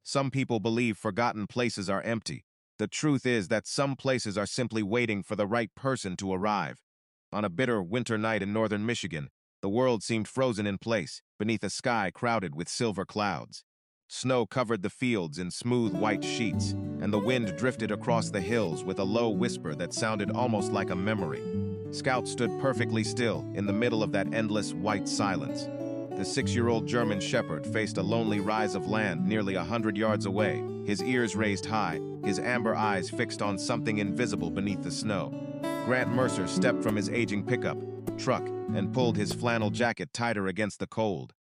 Some people believe forgotten places are empty. The truth is that some places are simply waiting for the right person to arrive. On a bitter winter night in northern Michigan, the world seemed frozen in place, beneath a sky crowded with silver clouds. Snow covered the fields in smooth white sheets, and the wind drifted across the hills with a low whisper that sounded almost like a memory. Scout stood perfectly still in the middle of that endless white silence. The 6-year-old German shepherd faced a lonely rise of land nearly 100 yards away, his ears raised high, his amber eyes fixed on something invisible beneath the snow. Grant Mercer stepped from his aging pickup truck and pulled his flannel jacket tighter against the cold.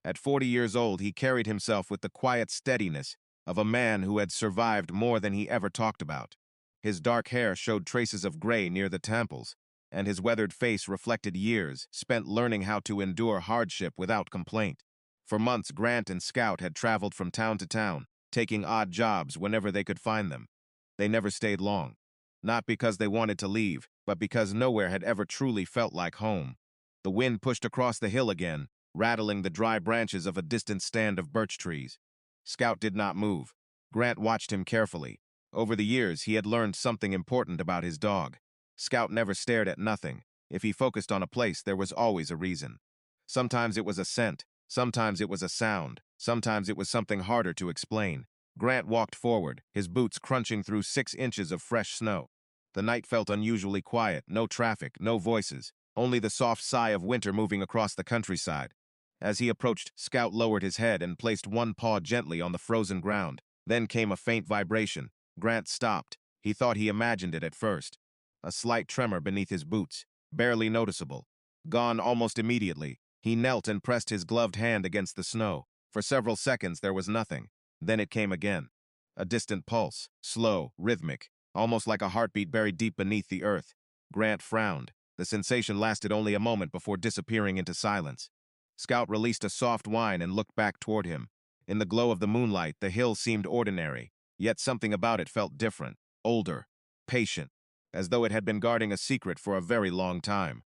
At 40 years old, he carried himself with the quiet steadiness of a man who had survived more than he ever talked about. His dark hair showed traces of gray near the temples, and his weathered face reflected years spent learning how to endure hardship without complaint. For months, Grant and Scout had traveled from town to town, taking odd jobs whenever they could find them. They never stayed long. Not because they wanted to leave, but because nowhere had ever truly felt like home. The wind pushed across the hill again, rattling the dry branches of a distant stand of birch trees. Scout did not move. Grant watched him carefully. Over the years, he had learned something important about his dog. Scout never stared at nothing. If he focused on a place, there was always a reason. Sometimes it was a scent, sometimes it was a sound, sometimes it was something harder to explain. Grant walked forward, his boots crunching through 6 inches of fresh snow. The night felt unusually quiet, no traffic, no voices, only the soft sigh of winter moving across the countryside. As he approached, Scout lowered his head and placed one paw gently on the frozen ground. Then came a faint vibration. Grant stopped. He thought he imagined it at first. A slight tremor beneath his boots, barely noticeable. Gone almost immediately, he knelt and pressed his gloved hand against the snow. For several seconds there was nothing. Then it came again. A distant pulse, slow, rhythmic, almost like a heartbeat buried deep beneath the earth. Grant frowned. The sensation lasted only a moment before disappearing into silence. Scout released a soft whine and looked back toward him. In the glow of the moonlight, the hill seemed ordinary, yet something about it felt different, older, patient, as though it had been guarding a secret for a very long time.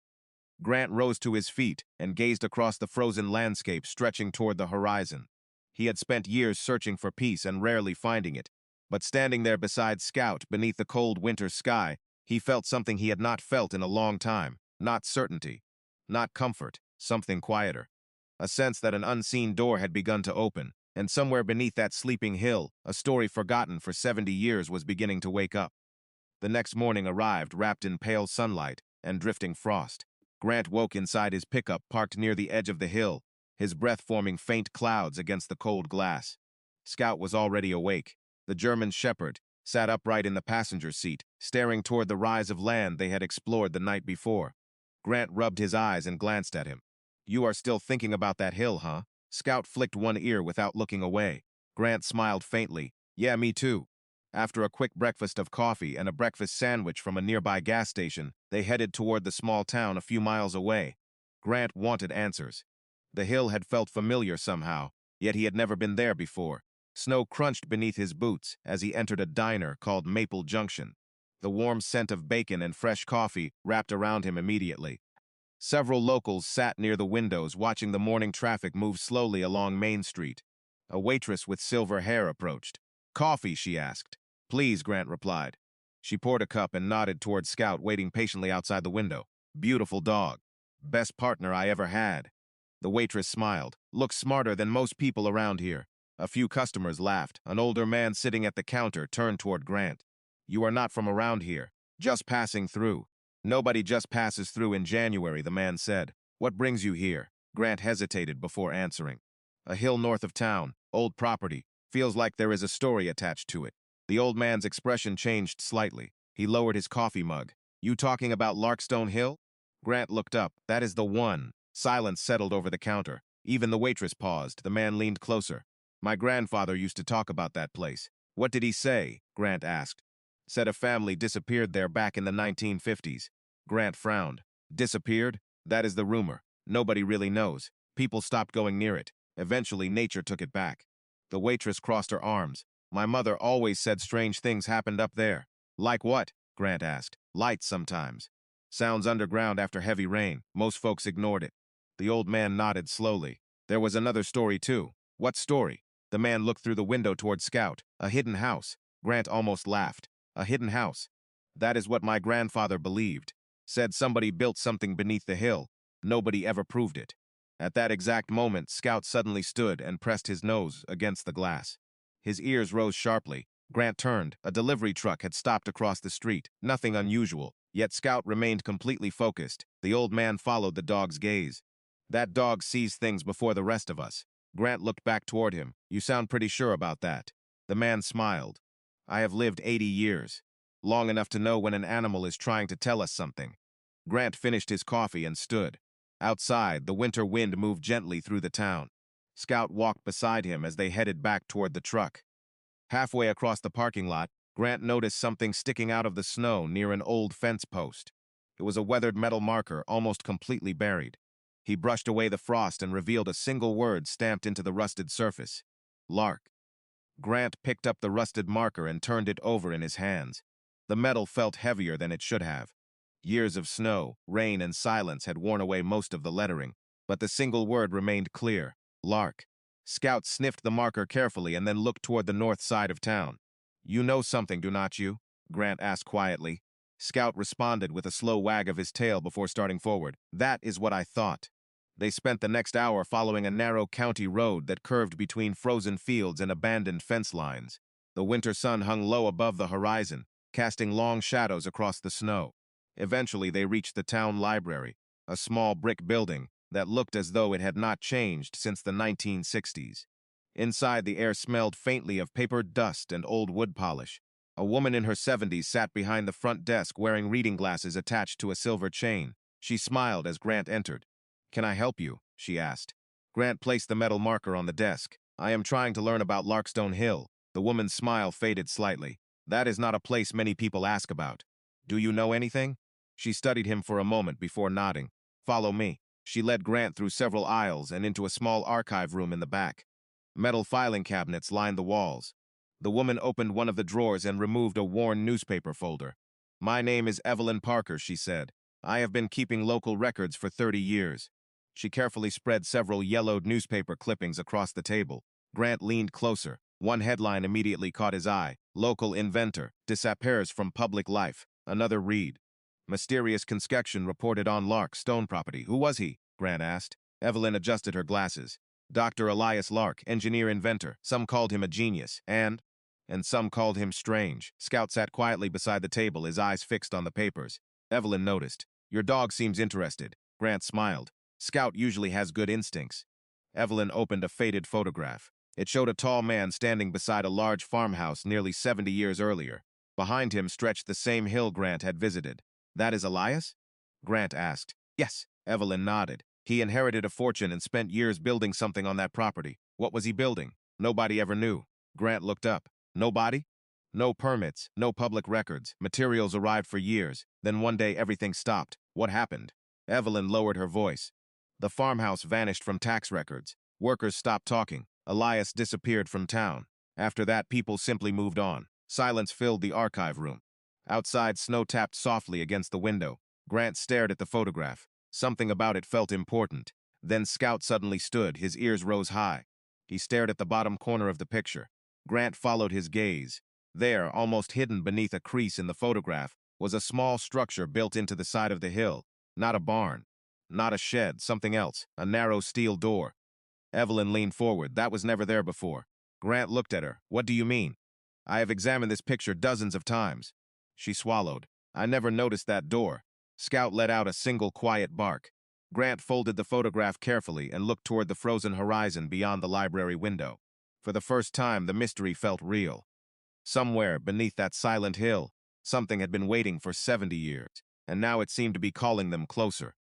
Grant rose to his feet and gazed across the frozen landscape stretching toward the horizon. He had spent years searching for peace and rarely finding it, but standing there beside Scout beneath the cold winter sky, he felt something he had not felt in a long time, not certainty, not comfort, something quieter. A sense that an unseen door had begun to open, and somewhere beneath that sleeping hill, a story forgotten for 70 years was beginning to wake up. The next morning arrived, wrapped in pale sunlight and drifting frost. Grant woke inside his pickup parked near the edge of the hill, his breath forming faint clouds against the cold glass. Scout was already awake. The German shepherd sat upright in the passenger seat, staring toward the rise of land they had explored the night before. Grant rubbed his eyes and glanced at him. "You are still thinking about that hill, huh?" Scout flicked one ear without looking away. Grant smiled faintly. "Yeah, me too." After a quick breakfast of coffee and a breakfast sandwich from a nearby gas station, they headed toward the small town a few miles away. Grant wanted answers. The hill had felt familiar somehow, yet he had never been there before. Snow crunched beneath his boots as he entered a diner called Maple Junction. The warm scent of bacon and fresh coffee wrapped around him immediately. Several locals sat near the windows watching the morning traffic move slowly along Main Street. A waitress with silver hair approached. "Coffee?" she asked. "Please," Grant replied. She poured a cup and nodded toward Scout waiting patiently outside the window. "Beautiful dog. Best partner I ever had." The waitress smiled. "Looks smarter than most people around here." A few customers laughed. An older man sitting at the counter turned toward Grant. "You are not from around here. Just passing through." "Nobody just passes through in January," the man said. "What brings you here?" Grant hesitated before answering. "A hill north of town. Old property. Feels like there is a story attached to it." The old man's expression changed slightly. He lowered his coffee mug. "You talking about Larkstone Hill?" Grant looked up. "That is the one." Silence settled over the counter. Even the waitress paused. The man leaned closer. "My grandfather used to talk about that place." "What did he say?" Grant asked. "Said a family disappeared there back in the 1950s. Grant frowned. "Disappeared? That is the rumor. Nobody really knows. People stopped going near it. Eventually, nature took it back." The waitress crossed her arms. "My mother always said strange things happened up there." "Like what?" Grant asked. "Lights sometimes. Sounds underground after heavy rain. Most folks ignored it." The old man nodded slowly. "There was another story, too." "What story?" The man looked through the window toward Scout. A hidden house. Grant almost laughed. A hidden house. That is what my grandfather believed. Said somebody built something beneath the hill. Nobody ever proved it. At that exact moment, Scout suddenly stood and pressed his nose against the glass. His ears rose sharply. Grant turned. A delivery truck had stopped across the street. Nothing unusual. Yet Scout remained completely focused. The old man followed the dog's gaze. That dog sees things before the rest of us. Grant looked back toward him. You sound pretty sure about that. The man smiled. I have lived 80 years. Long enough to know when an animal is trying to tell us something. Grant finished his coffee and stood. Outside, the winter wind moved gently through the town. Scout walked beside him as they headed back toward the truck. Halfway across the parking lot, Grant noticed something sticking out of the snow near an old fence post. It was a weathered metal marker, almost completely buried. He brushed away the frost and revealed a single word stamped into the rusted surface. Lark. Grant picked up the rusted marker and turned it over in his hands. The metal felt heavier than it should have. Years of snow, rain, and silence had worn away most of the lettering, but the single word remained clear. Lark. Scout sniffed the marker carefully and then looked toward the north side of town. You know something, do not you? Grant asked quietly. Scout responded with a slow wag of his tail before starting forward. That is what I thought. They spent the next hour following a narrow county road that curved between frozen fields and abandoned fence lines. The winter sun hung low above the horizon, casting long shadows across the snow. Eventually, they reached the town library, a small brick building that looked as though it had not changed since the 1960s. Inside, the air smelled faintly of papered dust and old wood polish. A woman in her 70s sat behind the front desk wearing reading glasses attached to a silver chain. She smiled as Grant entered. Can I help you? She asked. Grant placed the metal marker on the desk. I am trying to learn about Larkstone Hill. The woman's smile faded slightly. That is not a place many people ask about. Do you know anything? She studied him for a moment before nodding. Follow me. She led Grant through several aisles and into a small archive room in the back. Metal filing cabinets lined the walls. The woman opened one of the drawers and removed a worn newspaper folder. My name is Evelyn Parker, she said. I have been keeping local records for 30 years. She carefully spread several yellowed newspaper clippings across the table. Grant leaned closer. One headline immediately caught his eye. Local inventor disappears from public life. Another read. Mysterious conscription reported on Lark Stone property. Who was he? Grant asked. Evelyn adjusted her glasses. Dr. Elias Lark, engineer-inventor. Some called him a genius, and some called him strange. Scout sat quietly beside the table, his eyes fixed on the papers. Evelyn noticed. Your dog seems interested. Grant smiled. Scout usually has good instincts. Evelyn opened a faded photograph. It showed a tall man standing beside a large farmhouse nearly 70 years earlier. Behind him stretched the same hill Grant had visited. That is Elias? Grant asked. Yes. Evelyn nodded. He inherited a fortune and spent years building something on that property. What was he building? Nobody ever knew. Grant looked up. Nobody? No permits, no public records. Materials arrived for years. Then one day everything stopped. What happened? Evelyn lowered her voice. The farmhouse vanished from tax records. Workers stopped talking. Elias disappeared from town. After that, people simply moved on. Silence filled the archive room. Outside, snow tapped softly against the window. Grant stared at the photograph. Something about it felt important. Then Scout suddenly stood, his ears rose high. He stared at the bottom corner of the picture. Grant followed his gaze. There, almost hidden beneath a crease in the photograph, was a small structure built into the side of the hill. Not a barn. Not a shed, something else. A narrow steel door. Evelyn leaned forward. That was never there before. Grant looked at her. What do you mean? I have examined this picture dozens of times. She swallowed. I never noticed that door. Scout let out a single quiet bark. Grant folded the photograph carefully and looked toward the frozen horizon beyond the library window. For the first time, the mystery felt real. Somewhere beneath that silent hill, something had been waiting for 70 years, and now it seemed to be calling them closer.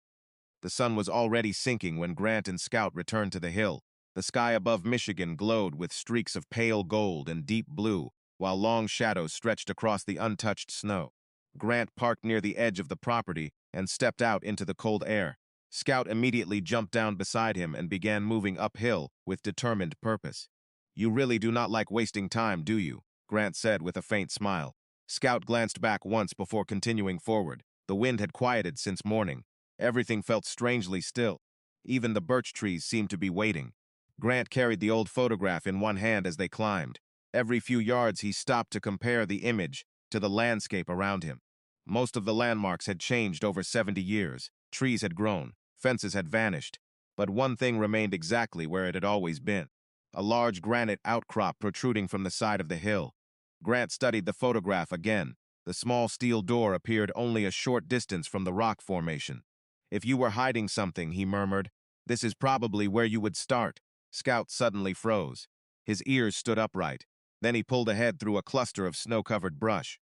The sun was already sinking when Grant and Scout returned to the hill. The sky above Michigan glowed with streaks of pale gold and deep blue, while long shadows stretched across the untouched snow. Grant parked near the edge of the property and stepped out into the cold air. Scout immediately jumped down beside him and began moving uphill with determined purpose. You really do not like wasting time, do you? Grant said with a faint smile. Scout glanced back once before continuing forward. The wind had quieted since morning. Everything felt strangely still. Even the birch trees seemed to be waiting. Grant carried the old photograph in one hand as they climbed. Every few yards he stopped to compare the image to the landscape around him. Most of the landmarks had changed over 70 years. Trees had grown, fences had vanished, but one thing remained exactly where it had always been. A large granite outcrop protruding from the side of the hill. Grant studied the photograph again. The small steel door appeared only a short distance from the rock formation. "If you were hiding something," he murmured, "this is probably where you would start." Scout suddenly froze. His ears stood upright. Then he pulled ahead through a cluster of snow-covered brush.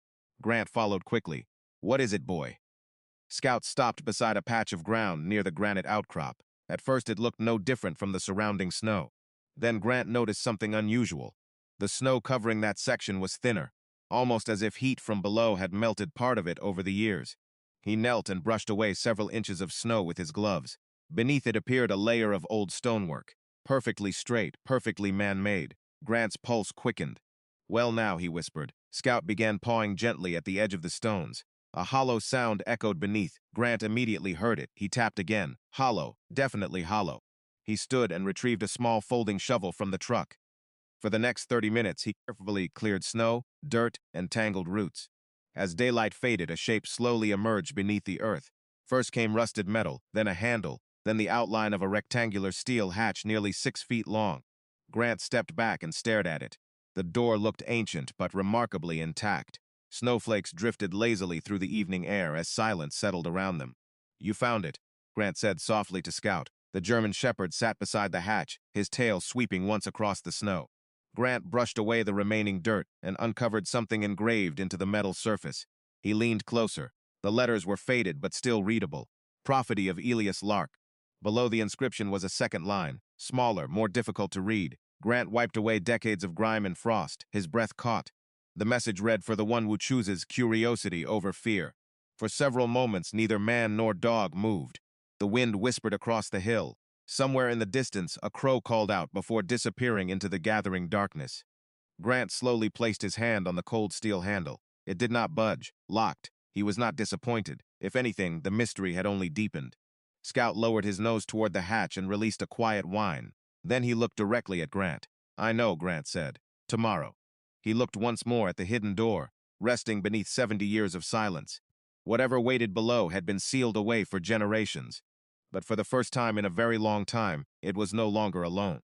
Grant followed quickly. "What is it, boy?" Scout stopped beside a patch of ground near the granite outcrop. At first it looked no different from the surrounding snow. Then Grant noticed something unusual. The snow covering that section was thinner, almost as if heat from below had melted part of it over the years. He knelt and brushed away several inches of snow with his gloves. Beneath it appeared a layer of old stonework, perfectly straight, perfectly man-made. Grant's pulse quickened. "Well now," he whispered. Scout began pawing gently at the edge of the stones. A hollow sound echoed beneath. Grant immediately heard it. He tapped again. Hollow, definitely hollow. He stood and retrieved a small folding shovel from the truck. For the next 30 minutes, he carefully cleared snow, dirt, and tangled roots. As daylight faded, a shape slowly emerged beneath the earth. First came rusted metal, then a handle, then the outline of a rectangular steel hatch nearly 6 feet long. Grant stepped back and stared at it. The door looked ancient, but remarkably intact. Snowflakes drifted lazily through the evening air as silence settled around them. "You found it," Grant said softly to Scout. The German shepherd sat beside the hatch, his tail sweeping once across the snow. Grant brushed away the remaining dirt and uncovered something engraved into the metal surface. He leaned closer. The letters were faded but still readable. "Prophet of Elias Lark." Below the inscription was a second line, smaller, more difficult to read. Grant wiped away decades of grime and frost. His breath caught. The message read, "For the one who chooses curiosity over fear." For several moments, neither man nor dog moved. The wind whispered across the hill. Somewhere in the distance, a crow called out before disappearing into the gathering darkness. Grant slowly placed his hand on the cold steel handle. It did not budge, locked. He was not disappointed. If anything, the mystery had only deepened. Scout lowered his nose toward the hatch and released a quiet whine. Then he looked directly at Grant. "I know," Grant said. "Tomorrow." He looked once more at the hidden door, resting beneath 70 years of silence. Whatever waited below had been sealed away for generations. But for the first time in a very long time, it was no longer alone.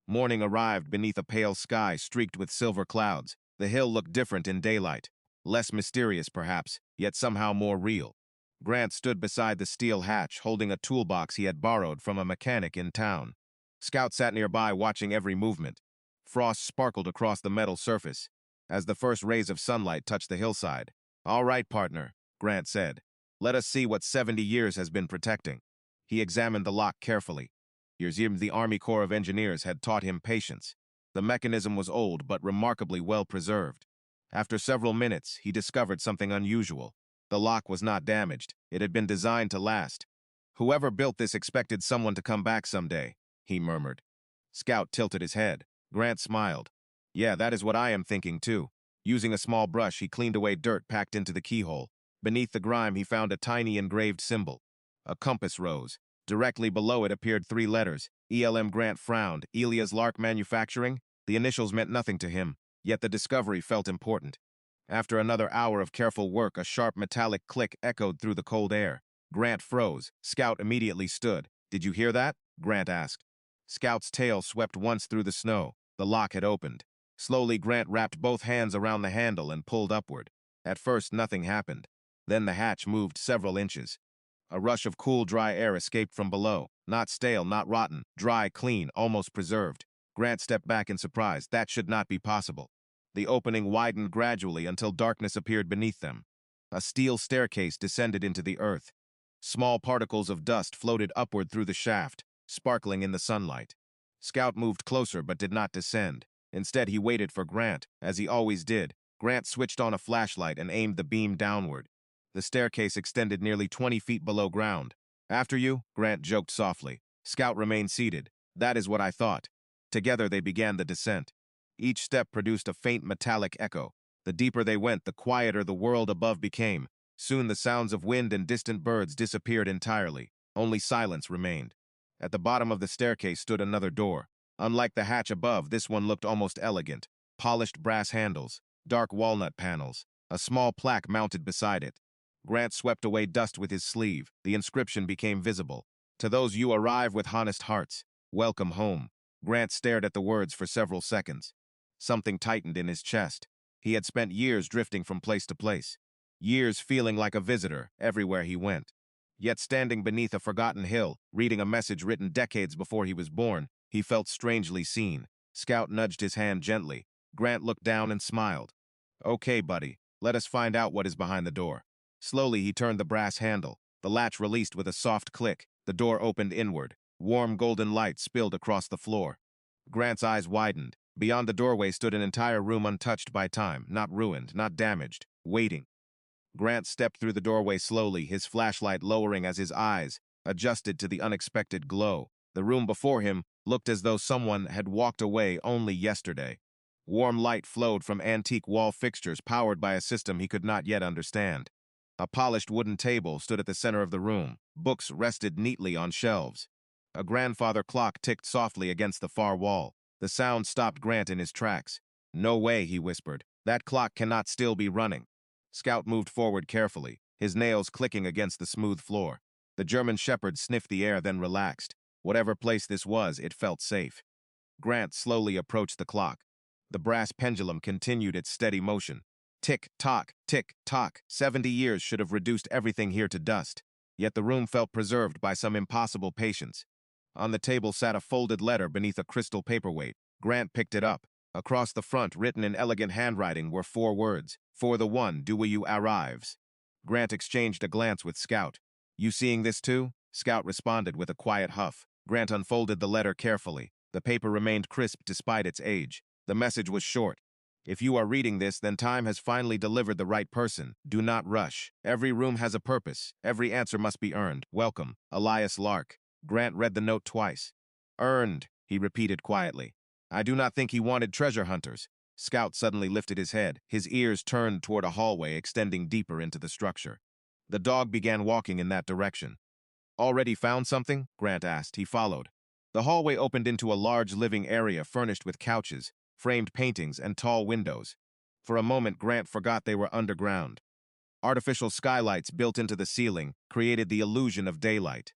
Morning arrived beneath a pale sky streaked with silver clouds. The hill looked different in daylight. Less mysterious, perhaps, yet somehow more real. Grant stood beside the steel hatch, holding a toolbox he had borrowed from a mechanic in town. Scout sat nearby, watching every movement. Frost sparkled across the metal surface as the first rays of sunlight touched the hillside. "All right, partner," Grant said. "Let us see what 70 years has been protecting." He examined the lock carefully. The Army Corps of Engineers had taught him patience. The mechanism was old but remarkably well preserved. After several minutes, he discovered something unusual. The lock was not damaged. It had been designed to last. "Whoever built this expected someone to come back someday," he murmured. Scout tilted his head. Grant smiled. "Yeah, that is what I am thinking too." Using a small brush, he cleaned away dirt packed into the keyhole. Beneath the grime, he found a tiny engraved symbol. A compass rose. Directly below it appeared 3 letters. ELM. Grant frowned. Elias Lark Manufacturing? The initials meant nothing to him, yet the discovery felt important. After another hour of careful work, a sharp metallic click echoed through the cold air. Grant froze. Scout immediately stood. "Did you hear that?" Grant asked. Scout's tail swept once through the snow. The lock had opened. Slowly, Grant wrapped both hands around the handle and pulled upward. At first, nothing happened. Then the hatch moved several inches. A rush of cool, dry air escaped from below. Not stale, not rotten. Dry, clean, almost preserved. Grant stepped back in surprise. That should not be possible. The opening widened gradually until darkness appeared beneath them. A steel staircase descended into the earth. Small particles of dust floated upward through the shaft, sparkling in the sunlight. Scout moved closer but did not descend. Instead, he waited for Grant, as he always did. Grant switched on a flashlight and aimed the beam downward. The staircase extended nearly 20 feet below ground. "After you," Grant joked softly. Scout remained seated. "That is what I thought." Together they began the descent. Each step produced a faint metallic echo. The deeper they went, the quieter the world above became. Soon the sounds of wind and distant birds disappeared entirely. Only silence remained. At the bottom of the staircase stood another door. Unlike the hatch above, this one looked almost elegant. Polished brass handles, dark walnut panels, a small plaque mounted beside it. Grant swept away dust with his sleeve. The inscription became visible. To those you arrive with honest hearts, welcome home. Grant stared at the words for several seconds. Something tightened in his chest. He had spent years drifting from place to place, years feeling like a visitor everywhere he went. Yet standing beneath a forgotten hill, reading a message written decades before he was born, he felt strangely seen. Scout nudged his hand gently. Grant looked down and smiled. Okay, buddy, let us find out what is behind the door. Slowly he turned the brass handle. The latch released with a soft click. The door opened inward. Warm golden light spilled across the floor. Grant's eyes widened. Beyond the doorway stood an entire room untouched by time, not ruined, not damaged, waiting. Grant stepped through the doorway slowly, his flashlight lowering as his eyes adjusted to the unexpected glow. The room before him looked as though someone had walked away only yesterday. Warm light flowed from antique wall fixtures powered by a system he could not yet understand. A polished wooden table stood at the center of the room. Books rested neatly on shelves. A grandfather clock ticked softly against the far wall. The sound stopped Grant in his tracks. No way, he whispered. That clock cannot still be running. Scout moved forward carefully, his nails clicking against the smooth floor. The German shepherd sniffed the air, then relaxed. Whatever place this was, it felt safe. Grant slowly approached the clock. The brass pendulum continued its steady motion. Tick-tock, tick-tock. 70 years should have reduced everything here to dust. Yet the room felt preserved by some impossible patience. On the table sat a folded letter beneath a crystal paperweight. Grant picked it up. Across the front, written in elegant handwriting, were 4 words. For the one, do you arrives. Grant exchanged a glance with Scout. You seeing this too? Scout responded with a quiet huff. Grant unfolded the letter carefully. The paper remained crisp despite its age. The message was short. If you are reading this, then time has finally delivered the right person. Do not rush. Every room has a purpose. Every answer must be earned. Welcome, Elias Lark. Grant read the note twice. Earned, he repeated quietly. I do not think he wanted treasure hunters. Scout suddenly lifted his head. His ears turned toward a hallway extending deeper into the structure. The dog began walking in that direction. Already found something? Grant asked. He followed. The hallway opened into a large living area furnished with couches, framed paintings, and tall windows. For a moment, Grant forgot they were underground. Artificial skylights built into the ceiling created the illusion of daylight.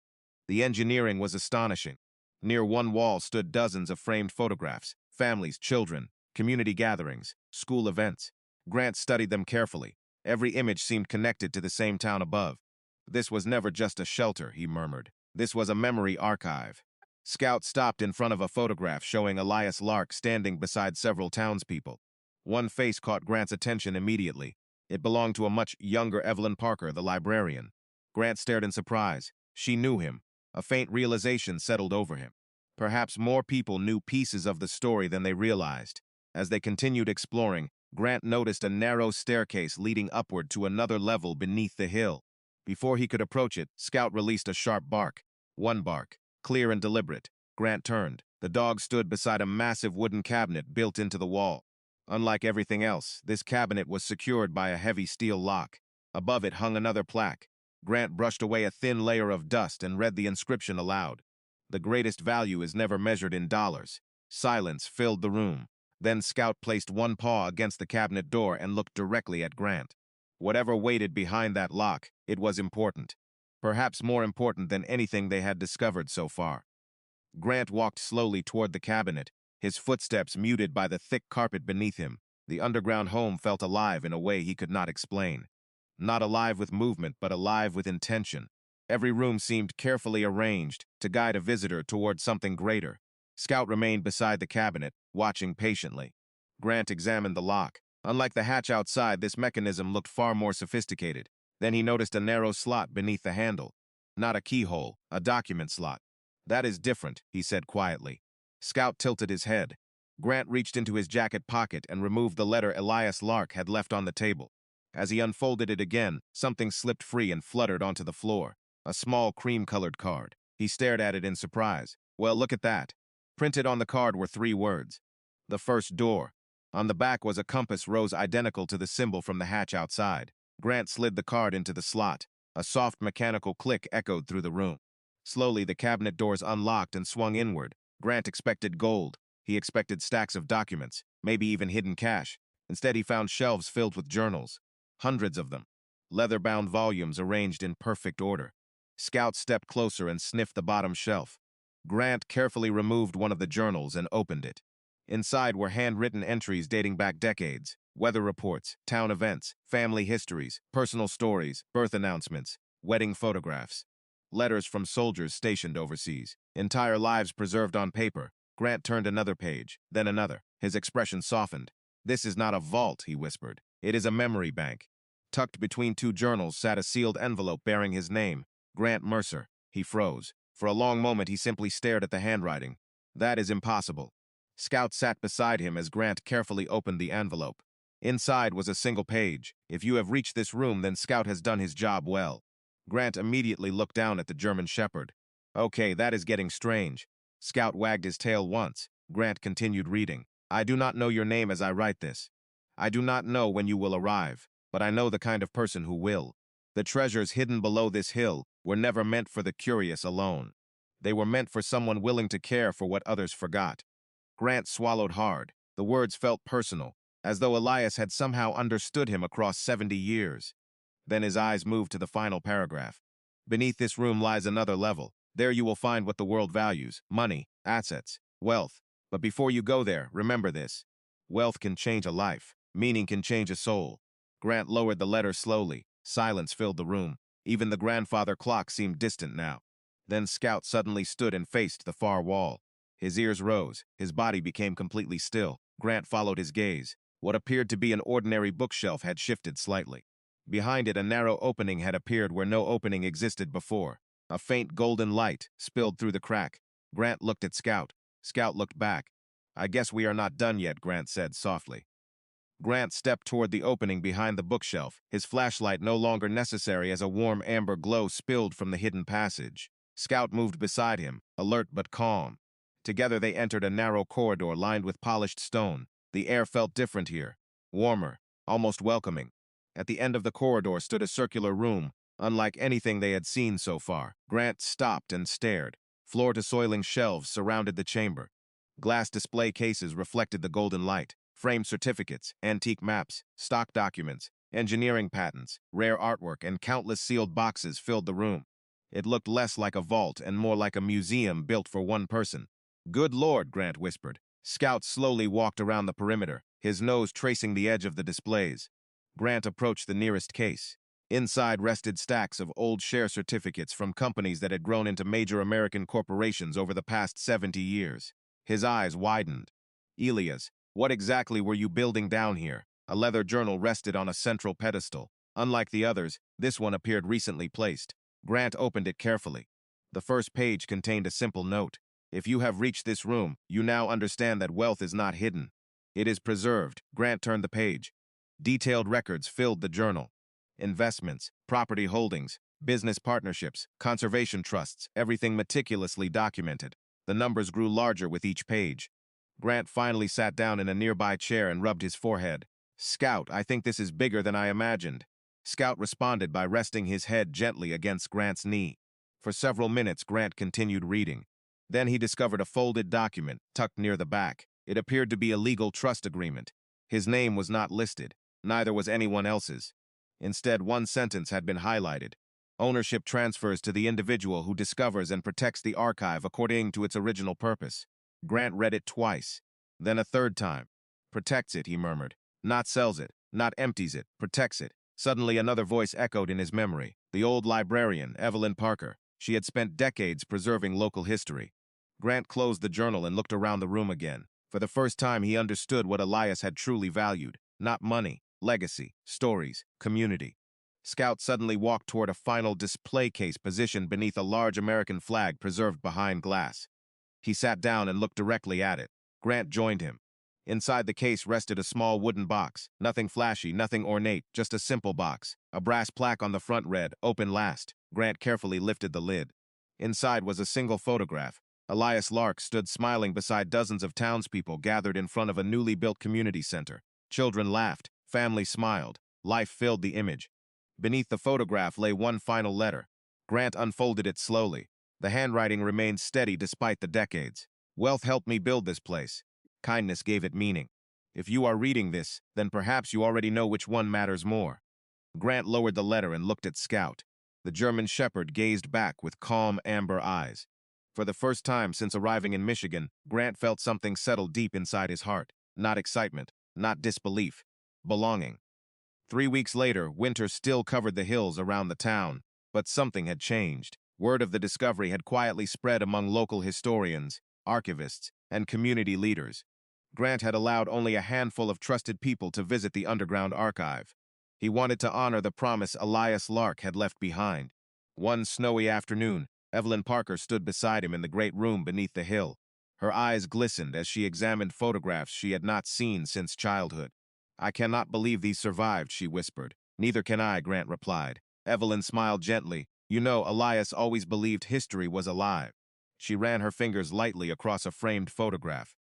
The engineering was astonishing. Near one wall stood dozens of framed photographs, families, children, community gatherings, school events. Grant studied them carefully. Every image seemed connected to the same town above. This was never just a shelter, he murmured. This was a memory archive. Scout stopped in front of a photograph showing Elias Lark standing beside several townspeople. One face caught Grant's attention immediately. It belonged to a much younger Evelyn Parker, the librarian. Grant stared in surprise. She knew him. A faint realization settled over him. Perhaps more people knew pieces of the story than they realized. As they continued exploring, Grant noticed a narrow staircase leading upward to another level beneath the hill. Before he could approach it, Scout released a sharp bark. One bark, clear and deliberate. Grant turned. The dog stood beside a massive wooden cabinet built into the wall. Unlike everything else, this cabinet was secured by a heavy steel lock. Above it hung another plaque. Grant brushed away a thin layer of dust and read the inscription aloud. The greatest value is never measured in dollars. Silence filled the room. Then Scout placed one paw against the cabinet door and looked directly at Grant. Whatever waited behind that lock, it was important. Perhaps more important than anything they had discovered so far. Grant walked slowly toward the cabinet, his footsteps muted by the thick carpet beneath him. The underground home felt alive in a way he could not explain. Not alive with movement, but alive with intention. Every room seemed carefully arranged to guide a visitor toward something greater. Scout remained beside the cabinet, watching patiently. Grant examined the lock. Unlike the hatch outside, this mechanism looked far more sophisticated. Then he noticed a narrow slot beneath the handle. Not a keyhole, a document slot. That is different, he said quietly. Scout tilted his head. Grant reached into his jacket pocket and removed the letter Elias Lark had left on the table. As he unfolded it again, something slipped free and fluttered onto the floor. A small cream-colored card. He stared at it in surprise. Well, look at that. Printed on the card were 3 words. The first door. On the back was a compass rose identical to the symbol from the hatch outside. Grant slid the card into the slot. A soft mechanical click echoed through the room. Slowly, the cabinet doors unlocked and swung inward. Grant expected gold, He expected stacks of documents, maybe even hidden cash. Instead, he found shelves filled with journals, hundreds of them, leather-bound volumes arranged in perfect order. Scout stepped closer and sniffed the bottom shelf. Grant carefully removed one of the journals and opened it. Inside were handwritten entries dating back decades, weather reports, town events, family histories, personal stories, birth announcements, wedding photographs, letters from soldiers stationed overseas, entire lives preserved on paper. Grant turned another page, then another. His expression softened. "This is not a vault," he whispered. "It is a memory bank." Tucked between two journals sat a sealed envelope bearing his name, Grant Mercer. He froze. For a long moment he simply stared at the handwriting. "That is impossible." Scout sat beside him as Grant carefully opened the envelope. Inside was a single page. "If you have reached this room, then Scout has done his job well." Grant immediately looked down at the German shepherd. "Okay, that is getting strange." Scout wagged his tail once. Grant continued reading. "I do not know your name as I write this. I do not know when you will arrive, but I know the kind of person who will. The treasures hidden below this hill were never meant for the curious alone. They were meant for someone willing to care for what others forgot." Grant swallowed hard. The words felt personal, as though Elias had somehow understood him across 70 years. Then his eyes moved to the final paragraph. "Beneath this room lies another level. There you will find what the world values: money, assets, wealth. But before you go there, remember this. Wealth can change a life. Meaning can change a soul." Grant lowered the letter slowly. Silence filled the room. Even the grandfather clock seemed distant now. Then Scout suddenly stood and faced the far wall. His ears rose. His body became completely still. Grant followed his gaze. What appeared to be an ordinary bookshelf had shifted slightly. Behind it, a narrow opening had appeared where no opening existed before. A faint golden light spilled through the crack. Grant looked at Scout. Scout looked back. "I guess we are not done yet," Grant said softly. Grant stepped toward the opening behind the bookshelf, his flashlight no longer necessary as a warm amber glow spilled from the hidden passage. Scout moved beside him, alert but calm. Together they entered a narrow corridor lined with polished stone. The air felt different here, warmer, almost welcoming. At the end of the corridor stood a circular room, unlike anything they had seen so far. Grant stopped and stared. Floor-to-ceiling shelves surrounded the chamber. Glass display cases reflected the golden light. Framed certificates, antique maps, stock documents, engineering patents, rare artwork, and countless sealed boxes filled the room. It looked less like a vault and more like a museum built for one person. "Good Lord," Grant whispered. Scout slowly walked around the perimeter, his nose tracing the edge of the displays. Grant approached the nearest case. Inside rested stacks of old share certificates from companies that had grown into major American corporations over the past 70 years. His eyes widened. "Elias, what exactly were you building down here?" A leather journal rested on a central pedestal. Unlike the others, this one appeared recently placed. Grant opened it carefully. The first page contained a simple note. "If you have reached this room, you now understand that wealth is not hidden. It is preserved." Grant turned the page. Detailed records filled the journal. Investments, property holdings, business partnerships, conservation trusts, everything meticulously documented. The numbers grew larger with each page. Grant finally sat down in a nearby chair and rubbed his forehead. "Scout, I think this is bigger than I imagined." Scout responded by resting his head gently against Grant's knee. For several minutes, Grant continued reading. Then he discovered a folded document tucked near the back. It appeared to be a legal trust agreement. His name was not listed. Neither was anyone else's. Instead, one sentence had been highlighted. "Ownership transfers to the individual who discovers and protects the archive according to its original purpose." Grant read it twice, then a third time. "Protects it," he murmured. "Not sells it, not empties it, protects it." Suddenly another voice echoed in his memory. The old librarian, Evelyn Parker. She had spent decades preserving local history. Grant closed the journal and looked around the room again. For the first time, he understood what Elias had truly valued. Not money, legacy, stories, community. Scout suddenly walked toward a final display case positioned beneath a large American flag preserved behind glass. He sat down and looked directly at it. Grant joined him. Inside the case rested a small wooden box. Nothing flashy, nothing ornate, just a simple box. A brass plaque on the front read, "Open last." Grant carefully lifted the lid. Inside was a single photograph. Elias Lark stood smiling beside dozens of townspeople gathered in front of a newly built community center. Children laughed, families smiled. Life filled the image. Beneath the photograph lay one final letter. Grant unfolded it slowly. The handwriting remained steady despite the decades. "Wealth helped me build this place. Kindness gave it meaning. If you are reading this, then perhaps you already know which one matters more. Grant lowered the letter and looked at Scout. The German shepherd gazed back with calm amber eyes. For the first time since arriving in Michigan, Grant felt something settle deep inside his heart. Not excitement, not disbelief. Belonging. 3 weeks later, winter still covered the hills around the town, but something had changed. Word of the discovery had quietly spread among local historians, archivists, and community leaders. Grant had allowed only a handful of trusted people to visit the underground archive. He wanted to honor the promise Elias Lark had left behind. One snowy afternoon, Evelyn Parker stood beside him in the great room beneath the hill. Her eyes glistened as she examined photographs she had not seen since childhood. "I cannot believe these survived," she whispered. "Neither can I," Grant replied. Evelyn smiled gently. "You know, Elias always believed history was alive." She ran her fingers lightly across a framed photograph.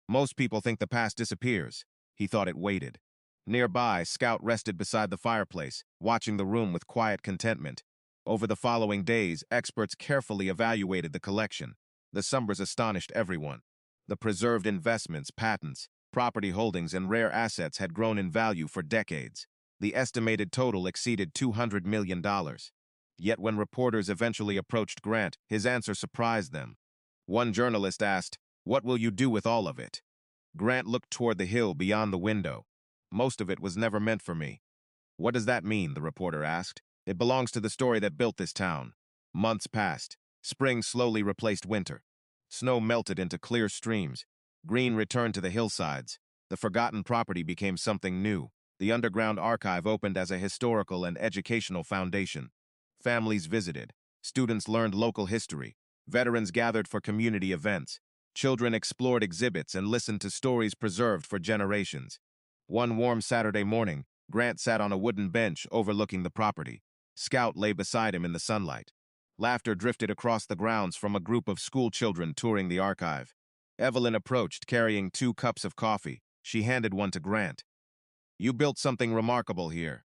"Most people think the past disappears." He thought it waited. Nearby, Scout rested beside the fireplace, watching the room with quiet contentment. Over the following days, experts carefully evaluated the collection. The numbers astonished everyone. The preserved investments, patents, property holdings, and rare assets had grown in value for decades. The estimated total exceeded $200 million. Yet when reporters eventually approached Grant, his answer surprised them. One journalist asked, "What will you do with all of it?" Grant looked toward the hill beyond the window. "Most of it was never meant for me." "What does that mean?" the reporter asked. "It belongs to the story that built this town." Months passed. Spring slowly replaced winter. Snow melted into clear streams. Green returned to the hillsides. The forgotten property became something new. The underground archive opened as a historical and educational foundation. Families visited. Students learned local history. Veterans gathered for community events. Children explored exhibits and listened to stories preserved for generations. One warm Saturday morning, Grant sat on a wooden bench overlooking the property. Scout lay beside him in the sunlight. Laughter drifted across the grounds from a group of school children touring the archive. Evelyn approached, carrying 2 cups of coffee. She handed one to Grant. "You built something remarkable here."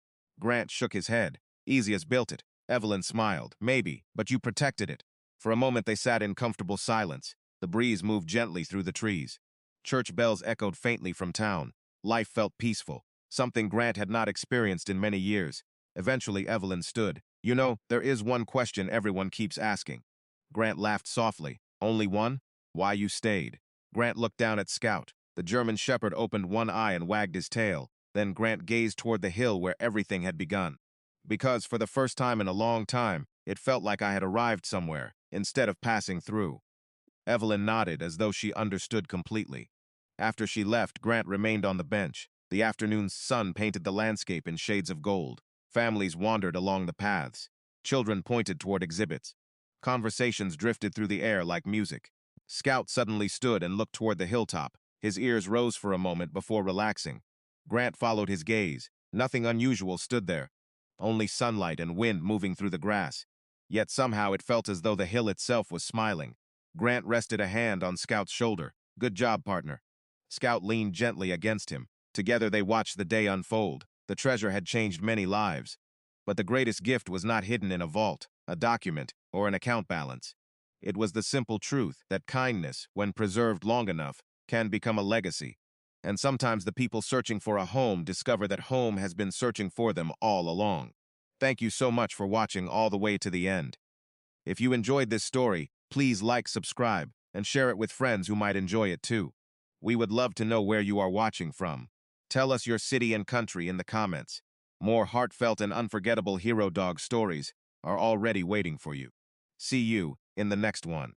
Grant shook his head. "Easy as built it." Evelyn smiled. "Maybe, but you protected it." For a moment they sat in comfortable silence. The breeze moved gently through the trees. Church bells echoed faintly from town. Life felt peaceful, something Grant had not experienced in many years. Eventually, Evelyn stood. "You know, there is one question everyone keeps asking." Grant laughed softly. "Only one? Why you stayed?" Grant looked down at Scout. The German shepherd opened one eye and wagged his tail. Then Grant gazed toward the hill where everything had begun. "Because for the first time in a long time, it felt like I had arrived somewhere, instead of passing through." Evelyn nodded as though she understood completely. After she left, Grant remained on the bench. The afternoon sun painted the landscape in shades of gold. Families wandered along the paths. Children pointed toward exhibits. Conversations drifted through the air like music. Scout suddenly stood and looked toward the hilltop. His ears rose for a moment before relaxing. Grant followed his gaze. Nothing unusual stood there. Only sunlight and wind moving through the grass. Yet somehow it felt as though the hill itself was smiling. Grant rested a hand on Scout's shoulder. "Good job, partner." Scout leaned gently against him. Together they watched the day unfold. The treasure had changed many lives. But the greatest gift was not hidden in a vault, a document, or an account balance. It was the simple truth that kindness, when preserved long enough, can become a legacy. And sometimes the people searching for a home discover that home has been searching for them all along. Thank you so much for watching all the way to the end. If you enjoyed this story, please like, subscribe, and share it with friends who might enjoy it too. We would love to know where you are watching from. Tell us your city and country in the comments. More heartfelt and unforgettable hero dog stories are already waiting for you. See you in the next one.